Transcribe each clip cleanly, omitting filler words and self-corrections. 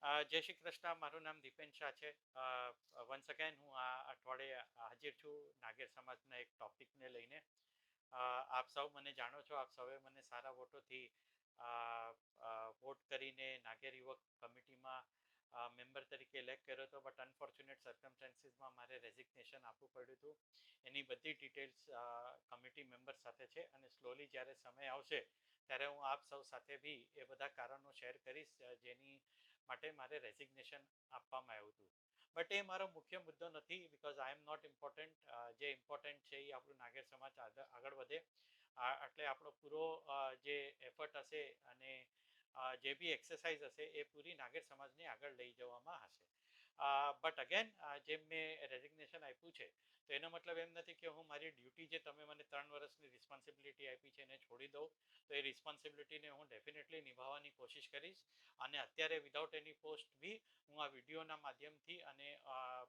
જય શ્રી કૃષ્ણ. મારું નામ દીપેન શાહ છે. વન્સ અગેન હું આ અઠવાડિયે હાજર છું નાગેર સમાજના એક ટોપિકને લઈને. આપ સૌ મને જાણો છો, આપ સૌએ મને સારા વોટોથી વોટ કરીને નાગેર યુવક કમિટીમાં મેમ્બર તરીકે ઇલેક્ટ કર્યો હતો. બટ અનફોર્ચ્યુનેટ સર્કમસ્ટાન્સીસમાં મારે રેઝિગ્નેશન આપવું પડ્યું હતું. એની બધી ડિટેલ્સ કમિટી મેમ્બર સાથે છે અને સ્લોલી જ્યારે સમય આવશે ત્યારે હું આપ સૌ સાથે બી એ બધા કારણો શેર કરીશ જેની માટે મારે રેઝિગ્નેશન આપવામાં આવ્યું હતું. બટ એ મારો મુખ્ય મુદ્દો નથી, because I am not important. જે ઇમ્પોર્ટન્ટ છે એ આપણું નાગેર સમાજ આગળ વધે એટલે આપણો પૂરો જે એફર્ટ હશે અને જે બી એક્સરસાઇઝ હશે એ પૂરી નાગેર સમાજને આગળ લઈ જવામાં હશે. બટ અગેન જેમ મેં રેઝિગ્નેશન આપ્યું છે તો એનો મતલબ એમ નથી કે હું મારી ડ્યુટી જે તમે મને 3 વર્ષની રિસ્પોન્સિબિલિટી આપી છે એને છોડી દઉં. તો એ રિસ્પોન્સિબિલિટીને હું ડેફિનેટલી નિભાવવાની કોશિશ કરીશ. અને અત્યારે વિધાઉટ એની પોસ્ટ બી હું આ વિડીયોના માધ્યમથી અને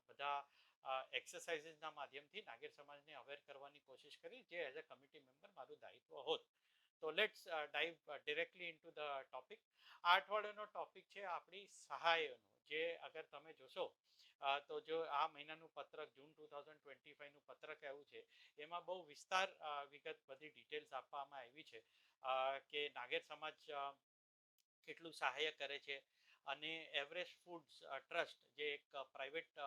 બધા એક્સરસાઇઝીસના માધ્યમથી નાગેર સમાજને અવેર કરવાની કોશિશ કરી, જે એઝ અ કમિટી મેમ્બર મારું દાયિત્વ હોત. તો let's dive directly in to the topic. આ અઠવાડિયાનો ટોપિક છે આપણી સહાયનો. જે અગર તમે જોશો તો જો આ મહિનાનું પત્રક જૂન 2025નું પત્રક આવ્યું છે એમાં બહુ વિસ્તાર વિગત બધી ડિટેલ્સ આપવામાં આવી છે કે નાગેર સમાજ કેટલું સહાય કરે છે. અને એવરેસ્ટ ફૂડ્સ ટ્રસ્ટ જે એક પ્રાઇવેટ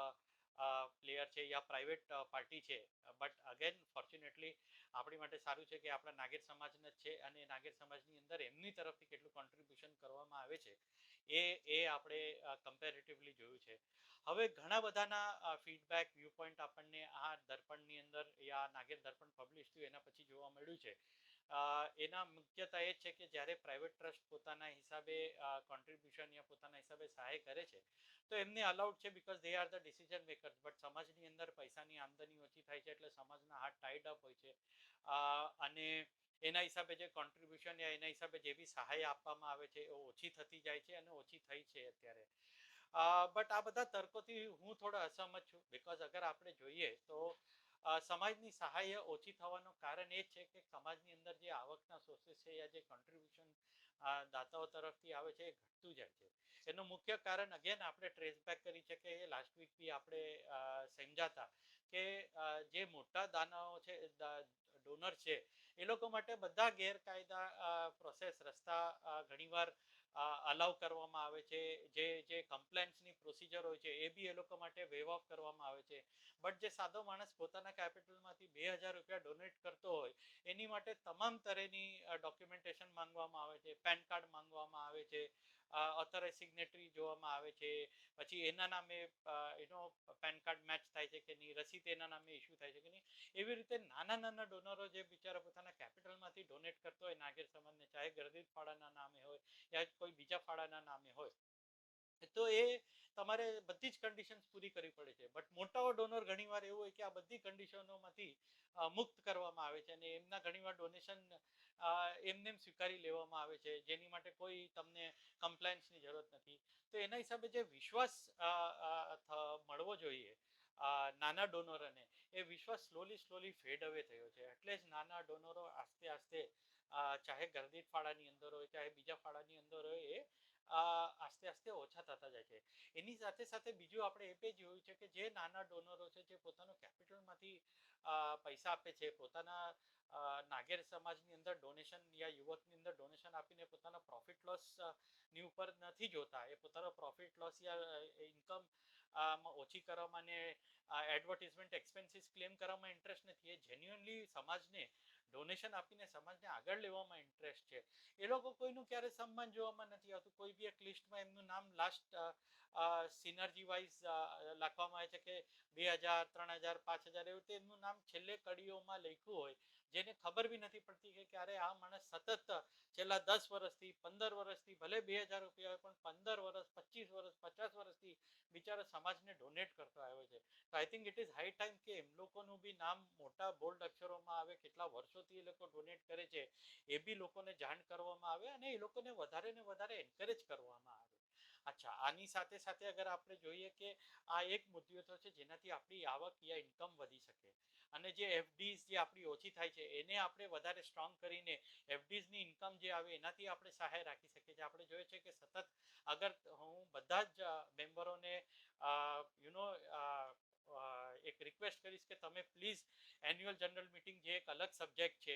પ્લેયર છે યા પ્રાઇવેટ પાર્ટી છે, બટ અગેન ફોર્ચ્યુનેટલી આપણી માટે સારું છે કે આપણા નાગેર સમાજના જ છે અને નાગેર સમાજની અંદર એમની તરફથી કેટલું કોન્ટ્રીબ્યુશન કરવામાં આવે છે એ આપણે કમ્પેરેટિવલી જોયું છે. હવે ઘણા બધાના ફીડબેક વ્યૂ પોઈન્ટ આપણને આ દર્પણની અંદર યા નાગેર દર્પણ પબ્લિશ થયું એના પછી જોવા મળ્યું છે. એના મુખ્યતા એ છે કે જ્યારે પ્રાઇવેટ ટ્રસ્ટ પોતાના હિસાબે કોન્ટ્રીબ્યુશન યા પોતાના હિસાબે સહાય કરે છે તો એમને અલાઉડ છે, because they are the decision makers. But સમાજની અંદર પૈસાની આમદની ઓછી થાય છે એટલે સમાજના હાથ ટાઈડ અપ હોય છે અને એના હિસાબે જે કોન્ટ્રીબ્યુશન યા એના હિસાબે જે બી સહાય આપવામાં આવે છે એ ઓછી થતી જાય છે અને ઓછી થઈ છે અત્યારે. બટ આ બધા તર્કોથી હું થોડો અસહમત છું, બિકોઝ અગર આપણે જોઈએ તો સમાજની સહાય ઓછી થવાનું કારણ એ છે કે સમાજની અંદર જે આવકના સોર્સિસ છે યા જે કોન્ટ્રીબ્યુશન દાતાઓ તરફથી આવે છે એ ઘટતું જાય છે. એનું મુખ્ય કારણ અગેન આપણે ટ્રેસ બેક કરી છે કે લાસ્ટ વીક બી આપણે સમજાતા કે જે મોટા દાનાઓ છે ડોનર છે એ લોકો માટે બધા ગેરકાયદા પ્રોસેસ રસ્તા ઘણીવાર અલાઉ કરવામાં આવે છે. જે કમ્પ્લેન્સની પ્રોસિજર હોય છે એ બી એ લોકો માટે વેવ ઓફ કરવામાં આવે છે. બટ જે સાદો માણસ પોતાના કેપિટલમાંથી 2000 રૂપિયા ડોનેટ કરતો હોય એની માટે તમામ તરહની ડોક્યુમેન્ટેશન માંગવામાં આવે છે, પેન કાર્ડ માંગવામાં આવે છે, ઓથોરાઇઝ સિગ્નેટરી જોવામાં આવે છે, પછી એના નામે એનો પેન કાર્ડ મેચ થાય છે કે નહીં, રસીદ એના નામે ઇસ્યુ થાય છે કે નહીં. એવી રીતે નાના નાના ડોનરો જે બિચારા પોતાના કેપિટલમાંથી ડોનેટ કરતો હોય નાગેર સમાજને, ચાહે ગરદીદ ફાળાના નામે હોય યા કોઈ બીજા ફાળાના નામે હોય, તો એ તમારે બધી જ કન્ડિશન્સ પૂરી કરવી પડે છે. બટ મોટાઓ ડોનર ઘણીવાર એવું હોય કે આ બધી કન્ડિશનોમાંથી મુક્ત કરવામાં આવે છે અને એમના ઘણીવાર ડોનેશન એમને સ્વીકારી લેવામાં આવે છે, જેની માટે કોઈ તમને કમ્પ્લાયન્સની જરૂરત નથી. તો એના હિસાબે જે વિશ્વાસ મળવો જોઈએ નાના ડોનરોને, એ વિશ્વાસ સ્લોલી ફેડ અવે થયો છે. એટલે જ નાના ડોનરો આસ્તે આસ્તે ચાહે ગરદીદ ફાળાની અંદર હોય ચાહે બીજા ફાળાની અંદર હોય એ આસ્તે આસ્તે ઓછા થતા જાય છે. એની સાથે સાથે બીજું આપણે એ બી જોયું છે કે જે નાના ડોનરો છે જે પોતાનો કેપિટલમાંથી પૈસા આપે છે, પોતાના નાગેર સમાજની અંદર ડોનેશન યા યુવકની અંદર ડોનેશન આપીને પોતાના પ્રોફિટ લોસ ની ઉપર નથી જોતા, એ પોતાનો પ્રોફિટ લોસ યા ઇન્કમ ઓછી કરવામાં અને એડવર્ટિઝમેન્ટ એક્સપેન્સીસ ક્લેમ કરવામાં ઇન્ટરેસ્ટ નથી. એ જેન્યુઅનલી સમાજને ડોનેશન આપીને સમાજને આગળ લેવામાં ઇન્ટરેસ્ટ છે. એ લોકો કોઈનું ક્યારે સન્માન જોવામાં નથી આવતું. કોઈ બી એક લિસ્ટમાં એમનું નામ લાસ્ટ સિનર્જી વાઇઝ લખવામાં આવે છે કે 2000, 3000, 5000 એવું તો એમનું નામ છેલ્લે કડીઓમાં લખ્યું હોય, જેને ખબર બી નથી પડતી કે ક્યારે આ માણસ સતત છેલ્લા 10 વર્ષથી 15 વર્ષથી ભલે 2000 રૂપિયા હોય પણ 15 વર્ષ 25 વર્ષ 50 વર્ષથી બિચારો સમાજને ડોનેટ કરતો આવ્યો છે. તો I think it is high time કે એમ લોકોનું બી નામ મોટા બોલ્ડ અક્ષરોમાં આવે, કેટલા વર્ષોથી એ લોકો ડોનેટ કરે છે એ બી લોકોને જાણ કરવામાં આવે અને એ લોકોને વધારે ને વધારે એન્કરેજ કરવામાં આવે. અચ્છા, આની સાથે સાથે અગર આપણે જોઈએ કે આ એક મુદ્દો તો છે જેનાથી આપણી આવક યા ઇન્કમ વધી શકે. અને જે એફડીઝ જે આપણી ઓછી થાય છે એને આપણે વધારે સ્ટ્રોંગ કરીને એફડીઝની ઇન્કમ જે આવે એનાથી આપણે સહાય રાખી શકીએ છીએ. આપણે જોઈએ છે કે સતત અગર હું બધા જ મેમ્બરોને એક રિક્વેસ્ટ કરીશ કે તમે પ્લીઝ એન્યુઅલ જનરલ મીટિંગ જે એક અલગ સબ્જેક્ટ છે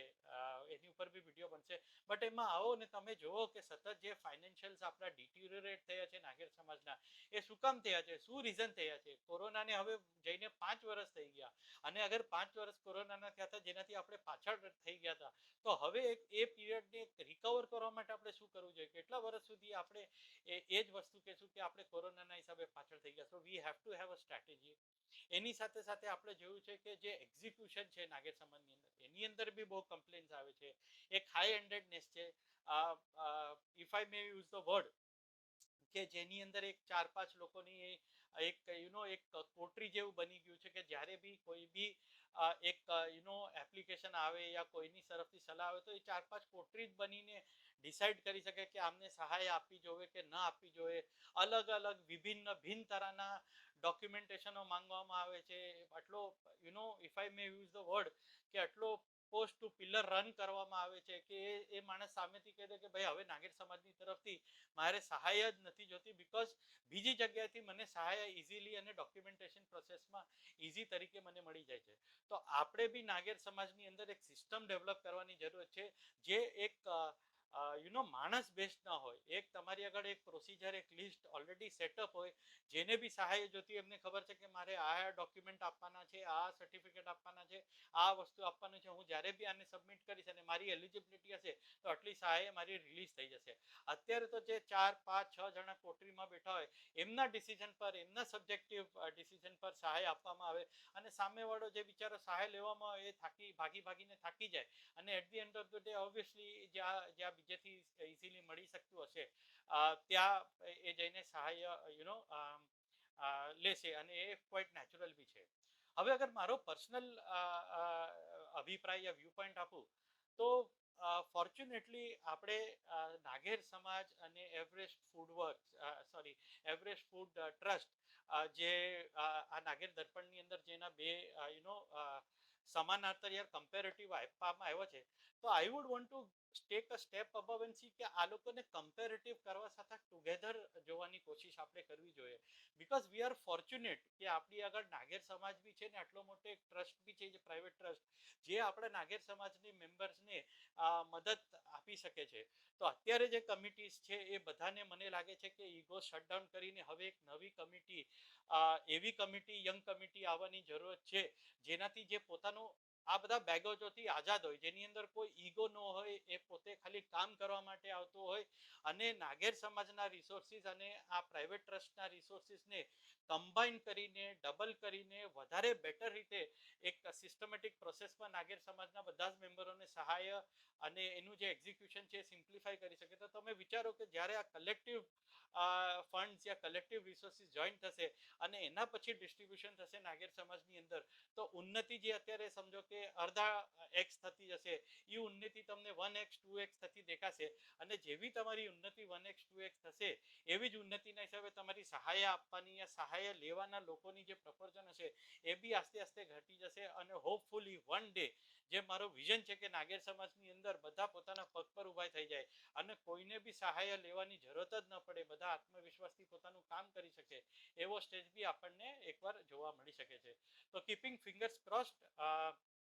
એની ઉપર બી વિડીયો બનશે, બટ એમાં આવો ને તમે જુઓ કે સતત જે ફાઇનાન્શિયલ્સ આપણા ડિટીરિયરેટ થયા છે નાગેર સમાજના, એ શું કામ થયા છે, શું રીઝન થયા છે. કોરોનાને હવે જઈને 5 વર્ષ થઈ ગયા, અને અગર 5 વર્ષ કોરોનાના થયા હતા જેનાથી આપણે પાછળ થઈ ગયા હતા, તો હવે એ પીરિયડને રિકવર કરવા માટે આપણે શું કરવું જોઈએ. કેટલા વર્ષ સુધી આપણે એ જ વસ્તુ કહેશું કે આપણે કોરોનાના હિસાબે પાછળ થઈ ગયા. So we have to have a strategy. એની સાથે સાથે આપણે જોયું છે કે જે એક્ઝિક્યુશન છે નાગેર સમાજની અંદર, એની અંદર બી બહુ કમ્પ્લેન્સ આવે છે. એક હાઈ હેન્ડેડનેસ છે, if I May use the word, કે જેની અંદર એક 4-5 લોકોની એક એક કોટરી જેવું બની ગયું છે કે જ્યારે બી કોઈ બી એક એપ્લિકેશન આવે યા કોઈની તરફથી સલાહ આવે તો એ 4-5 કોટરી જ બનીને ડિસાઈડ કરી શકે કે આમને સહાય આપવી જોઈએ કે ન આપવી જોઈએ. અલગ અલગ ભિન્ન તરહના ડોક્યુમેન્ટેશનો માંગવામાં આવે છે. આટલો if I May use the word, કે આટલો પોસ્ટ ટુ પિલર રન કરવામાં આવે છે કે એ માણસ સામેથી કહે દે કે ભાઈ હવે નાગેર સમાજની તરફથી મારે સહાય જ નથી જોતી, બીકોઝ બીજી જગ્યાએથી મને સહાય ઇઝીલી અને ડોક્યુમેન્ટેશન પ્રોસેસમાં ઇઝી તરીકે મને મળી જાય છે. તો આપણે બી નાગેર સમાજની અંદર એક સિસ્ટમ ડેવલપ કરવાની જરૂર છે, જે એક માણસ બેસ્ડ ના હોય. એક તમારી આગળ એક પ્રોસિજર, એક લિસ્ટ ઓલરેડી સેટઅપ હોય. જેને બી સહાય જોતી એમને ખબર છે કે મારે આ ડોક્યુમેન્ટ આપવાના છે, આ સર્ટિફિકેટ આપવાના છે, આ વસ્તુ આપવાનું છે. હું જ્યારે બી આને સબમિટ કરીશ અને મારી એલિજિબિલિટી હશે તો આટલી સહાય મારી રિલીઝ થઈ જશે. અત્યારે તો જે 4-5-6 જણા કોટરીમાં બેઠા હોય એમના ડિસિઝન પર, એમના સબ્જેક્ટિવ ડિસિઝન પર સહાય આપવામાં આવે, અને સામેવાળો જે બિચારો સહાય લેવામાં આવે એ ભાગીને થાકી જાય, અને at the end of the day obviously જ્યાં બીજેથી ઇઝીલી મળી શકતું હશે ત્યાં એ જઈને સહાય લેશે, અને એ ક્વાઇટ નેચરલ બી છે. હવે અગર મારો પર્સનલ અભિપ્રાય યા વ્યૂ પોઈન્ટ આપું તો ફોર્ચ્યુનેટલી આપણે નાગેર સમાજ અને Everest food Everest food trust, જે આ નાગેર દર્પણની અંદર જેના બે સમાનાર્થર યાર કમ્પેરેટિવ આપવામાં આવ્યો છે, તો I would want to take a step above and C કે આ લોકોને કમ્પેરેટિવ કરવા સાથે ટુગેધર જોવાની કોશિશ આપણે કરવી જોઈએ. બીકોઝ વી આર ફોર્ચ્યુનેટ કે આપણી આગળ નાગેર સમાજ બી છે ને આટલો મોટો એક ટ્રસ્ટ બી છે, જે પ્રાઇવેટ ટ્રસ્ટ, જે આપણા નાગેર સમાજની મેમ્બર્સને મદદ આપી શકે છે. તો અત્યારે જે કમિટીઝ છે એ બધાને મને લાગે છે કે ઈગો શટડાઉન કરીને હવે એક નવી કમિટી, એવી કમિટી, યંગ કમિટી આવવાની જરૂરત છે જેનાથી જે પોતાનું આ બધા બેગોજોથી આઝાદ હોય, જેની અંદર કોઈ ઈગો ન હોય, એ પોતે ખાલી કામ કરવા માટે આવતો હોય, અને નાગેર સમાજના રિસોર્સિસ અને આ પ્રાઇવેટ ટ્રસ્ટના રિસોર્સિસને કમ્બાઈન કરીને, ડબલ કરીને વધારે બેટર રીતે એક સિસ્ટમેટિક પ્રોસેસમાં નાગેર સમાજના બધા જ મેમ્બરોને સહાય અને એનું જે એક્ઝિક્યુશન છે એ સિમ્પ્લિફાઈ કરી શકે. તો તમે વિચારો કે જ્યારે આ કલેક્ટિવ ફંડ્સ યા કલેક્ટિવ રિસોર્સિસ જોઈન થશે અને એના પછી ડિસ્ટ્રીબ્યુશન થશે નાગેર સમાજની અંદર, તો ઉન્નતિ જે અત્યારે સમજો કે અડધા એક્સ થતી જશે, એ ઉન્નતિ તમને 1x 2x થતી દેખાશે. અને જેવી તમારી ઉન્નતિ 1x 2x થશે એવી જ ઉન્નતિના હિસાબે તમારી સહાય આપવાની યા સહાય લેવાના લોકોની જે પ્રપોર્શન હશે એ બી આસ્તે આસ્તે ઘટી જશે. અને હોપફુલી વન ડે જે મારો વિઝન છે કે નાગેર સમાજની અંદર બધા પોતાના પગ પર ઉભા થઈ જાય અને કોઈને બી સહાય લેવાની જરૂરત જ ન પડે, બધા આત્મવિશ્વાસથી પોતાનું કામ કરી શકે, એવો સ્ટેજ બી આપણને એકવાર જોવા મળી શકે છે. તો કીપિંગ ફિંગર્સ ક્રોસ્ડ,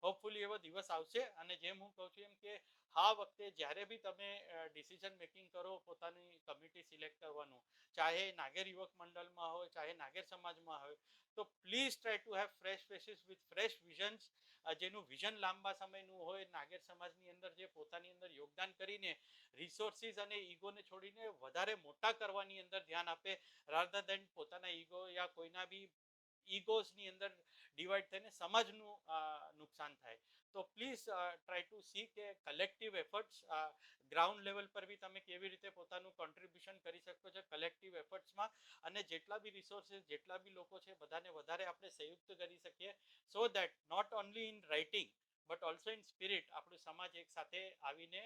હોપફુલી એવો દિવસ આવશે. અને જેમ હું કહું છું એમ કે આ વખતે જ્યારે બી તમે ડિસિઝન મેકિંગ કરો પોતાની કમિટી સિલેક્ટ કરવાનું, ચાહે નાગેર યુવક મંડળમાં હોય, ચાહે નાગેર સમાજમાં હોય, તો please try to have fresh faces with fresh visions, જેનું વિઝન લાંબા સમયનું હોય, નાગેર સમાજની અંદર જે પોતાની અંદર યોગદાન કરીને રિસોર્સિસ અને ઈગોને છોડીને વધારે મોટા કરવાની અંદર ધ્યાન આપે, રાધર દેન પોતાના ઈગો યા કોઈના બી ઈગોસની અંદર ડિવાઈડ થઈને સમાજનું નુકસાન થાય. તો પ્લીઝ ટ્રાય ટુ સી કે કલેક્ટિવ એફર્ટ્સ, ગ્રાઉન્ડ લેવલ પર બી તમે કેવી રીતે પોતાનું કોન્ટ્રીબ્યુશન કરી શકો છો કલેક્ટિવ એફર્ટ્સમાં, અને જેટલા બી રિસોર્સિસ, જેટલા બી લોકો છે બધાને વધારે આપણે સંયુક્ત કરી શકીએ, so that not only in writing but also in spirit આપણું સમાજ એક સાથે આવીને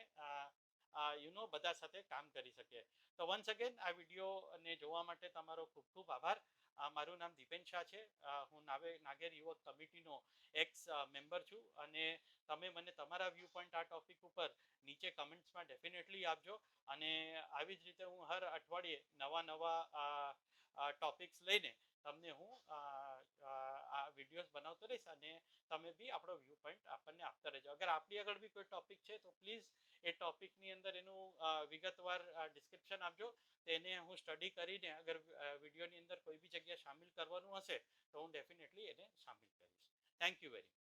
બધા સાથે કામ કરી શકીએ. તો વન્સ અગેન આ વિડીયોને જોવા માટે તમારો ખૂબ ખૂબ આભાર. મારું નામ દીપેન શાહ છે. હું નાગેર યુવક કમિટીનો એક્સ મેમ્બર છું અને તમે મને તમારા વ્યૂ પોઈન્ટ આ ટોપિક ઉપર નીચે કમેન્ટ્સમાં ડેફિનેટલી આપજો અને આવી જ રીતે હું હર અઠવાડિયે નવા ટોપિક્સ લઈને તમને હું આ વિડીયોઝ બનાવતો રહીશ અને તમે બી આપણો વ્યૂ પોઈન્ટ આપણને આપતા રહેજો. અગર આપણી આગળ બી કોઈ ટોપિક છે તો પ્લીઝ એ ટોપિકની અંદર એનું વિગતવાર ડિસ્ક્રિપ્શન આપજો. તેને હું સ્ટડી કરીને અગર વિડીયોની અંદર કોઈ બી જગ્યા સામેલ કરવાનું હશે તો હું ડેફિનેટલી એને સામેલ કરીશ. Thank you very much.